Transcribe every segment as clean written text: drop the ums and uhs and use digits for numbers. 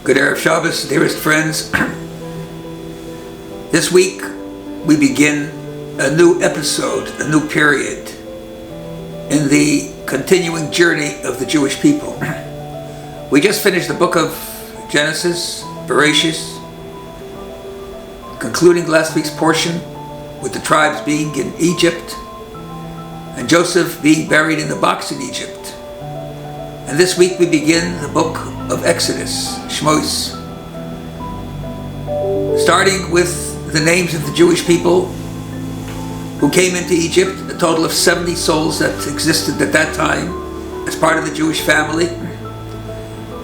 Good Erev Shabbos, dearest friends. This week we begin a new episode, a new period in the continuing journey of the Jewish people. We just finished the book of Genesis, Parashat, concluding last week's portion with the tribes being in Egypt and Joseph being buried in the box in Egypt. And this week we begin the book of Exodus, Shemot, starting with the names of the Jewish people who came into Egypt, a total of 70 souls that existed at that time as part of the Jewish family,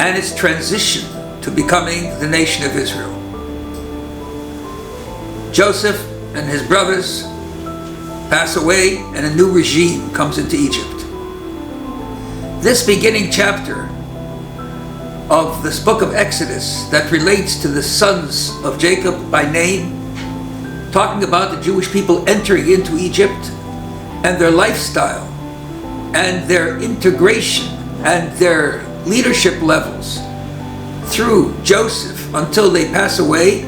and its transition to becoming the nation of Israel. Joseph and his brothers pass away and a new regime comes into Egypt. This beginning chapter of this book of Exodus that relates to the sons of Jacob by name, talking about the Jewish people entering into Egypt and their lifestyle and their integration and their leadership levels through Joseph until they pass away,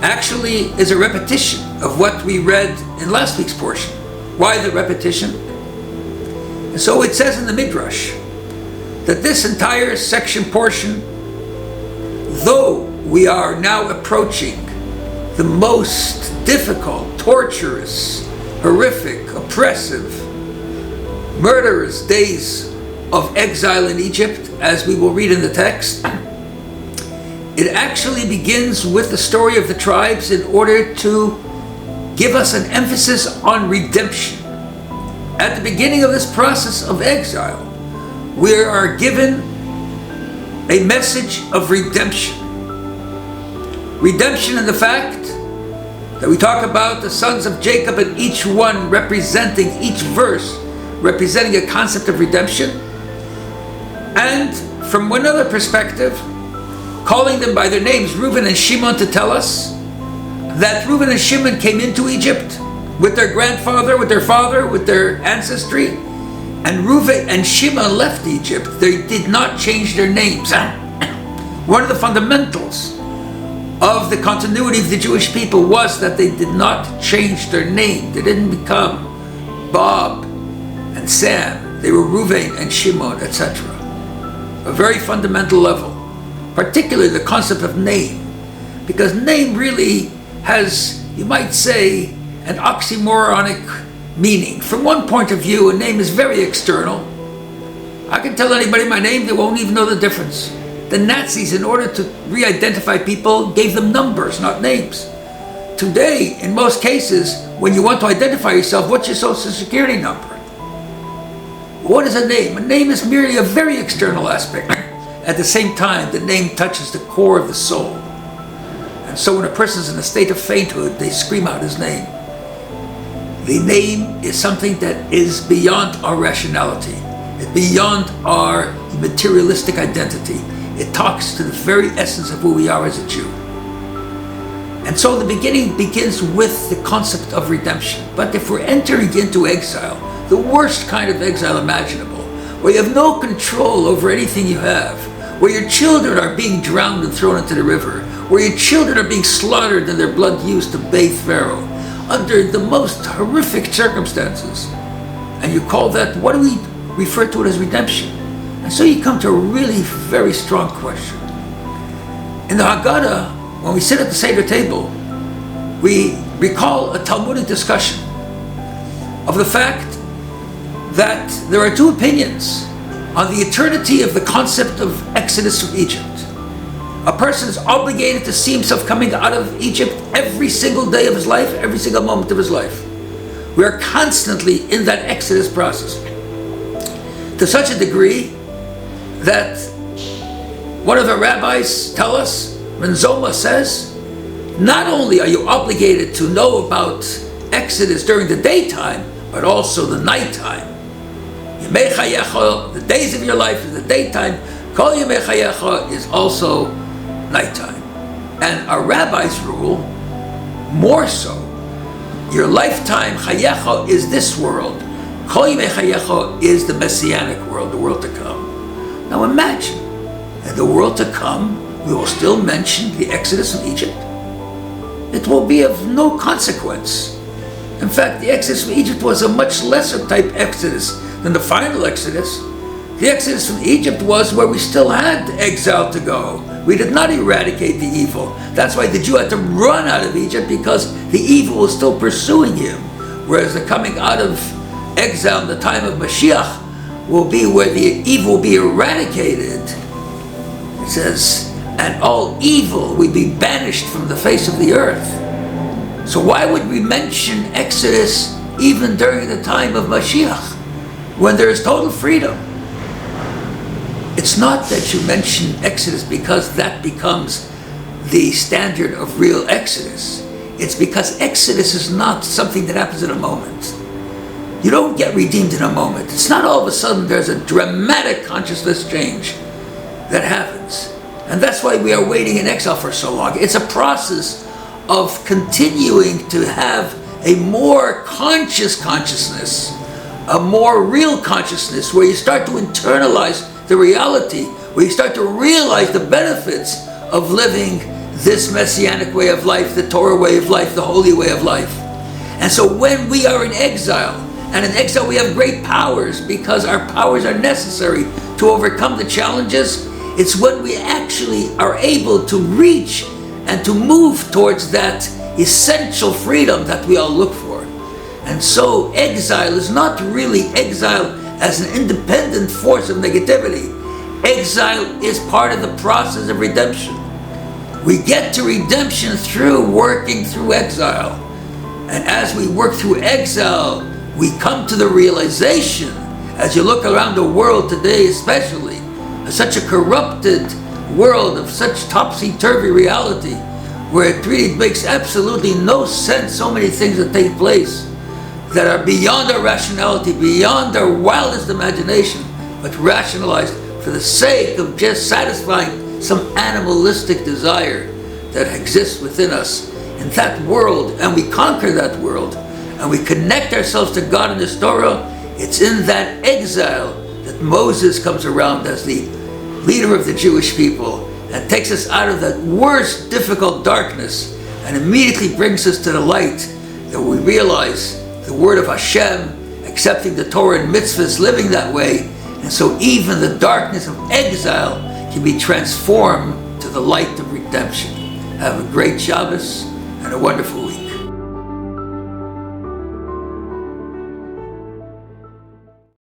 actually is a repetition of what we read in last week's portion. Why the repetition? And so it says in the Midrash that this entire section portion, though we are now approaching the most difficult, torturous, horrific, oppressive, murderous days of exile in Egypt, as we will read in the text, it actually begins with the story of the tribes in order to give us an emphasis on redemption. At the beginning of this process of exile, we are given a message of redemption. Redemption in the fact that we talk about the sons of Jacob and each one representing, each verse representing a concept of redemption. And from one other perspective, calling them by their names, Reuben and Shimon, to tell us that Reuben and Shimon came into Egypt with their grandfather, with their father, with their ancestry, and Reuben and Shimon left Egypt. They did not change their names. One of the fundamentals of the continuity of the Jewish people was that they did not change their name. They didn't become Bob and Sam. They were Reuben and Shimon, etc. A very fundamental level, particularly the concept of name, because name really has, you might say, an oxymoronic meaning. From one point of view, a name is very external. I can tell anybody my name, they won't even know the difference. The Nazis, in order to re-identify people, gave them numbers, not names. Today, in most cases, when you want to identify yourself, what's your social security number? What is a name? A name is merely a very external aspect. At the same time, the name touches the core of the soul. And so when a person is in a state of fainthood, they scream out his name. The name is something that is beyond our rationality. It's beyond our materialistic identity. It talks to the very essence of who we are as a Jew. And so the beginning begins with the concept of redemption. But if we're entering into exile, the worst kind of exile imaginable, where you have no control over anything you have, where your children are being drowned and thrown into the river, where your children are being slaughtered and their blood used to bathe Pharaoh, under the most horrific circumstances, and you call that, what do we refer to it as, redemption? And so you come to a really very strong question. In the Haggadah, when we sit at the Seder table, we recall a Talmudic discussion of the fact that there are two opinions on the eternity of the concept of Exodus from Egypt. A person is obligated to see himself coming out of Egypt every single day of his life, every single moment of his life. We are constantly in that Exodus process, to such a degree that one of the rabbis tell us, Renzoma says, not only are you obligated to know about Exodus during the daytime, but also the nighttime. Yemei Chayecha, the days of your life is the daytime. Kol Yemei Chayecha is also nighttime. And our rabbis rule, more so, your lifetime, Chayecha, is this world. Kol Yemei Chayecha is the messianic world, the world to come. Now imagine In the world to come, we will still mention the Exodus from Egypt. It will be of no consequence. In fact, the Exodus from Egypt was a much lesser type Exodus than the final Exodus. The Exodus from Egypt was where we still had exile to go. We did not eradicate the evil. That's why the Jew had to run out of Egypt, because the evil was still pursuing him. Whereas the coming out of exile in the time of Mashiach will be where the evil will be eradicated. It says, and all evil will be banished from the face of the earth. So why would we mention Exodus even during the time of Mashiach, when there is total freedom? It's not that you mention Exodus because that becomes the standard of real Exodus. It's because Exodus is not something that happens in a moment. You don't get redeemed in a moment. It's not all of a sudden there's a dramatic consciousness change that happens. And that's why we are waiting in exile for so long. It's a process of continuing to have a more conscious consciousness, a more real consciousness, where you start to internalize the reality, where you start to realize the benefits of living this messianic way of life, the Torah way of life, the holy way of life. And so when we are in exile, and in exile we have great powers because our powers are necessary to overcome the challenges, it's when we actually are able to reach and to move towards that essential freedom that we all look for. And so exile is not really exile as an independent force of negativity. Exile is part of the process of redemption. We get to redemption through working through exile. And as we work through exile, we come to the realization, as you look around the world today especially, such a corrupted world of such topsy-turvy reality, where it really makes absolutely no sense, so many things that take place that are beyond our rationality, beyond our wildest imagination, but rationalized for the sake of just satisfying some animalistic desire that exists within us in that world. And we conquer that world, and we connect ourselves to God in His Torah. It's in that exile that Moses comes around as the leader of the Jewish people and takes us out of that worst difficult darkness and immediately brings us to the light, that we realize the word of Hashem, accepting the Torah and mitzvahs, living that way. And so even the darkness of exile can be transformed to the light of redemption. Have a great Shabbos and a wonderful week.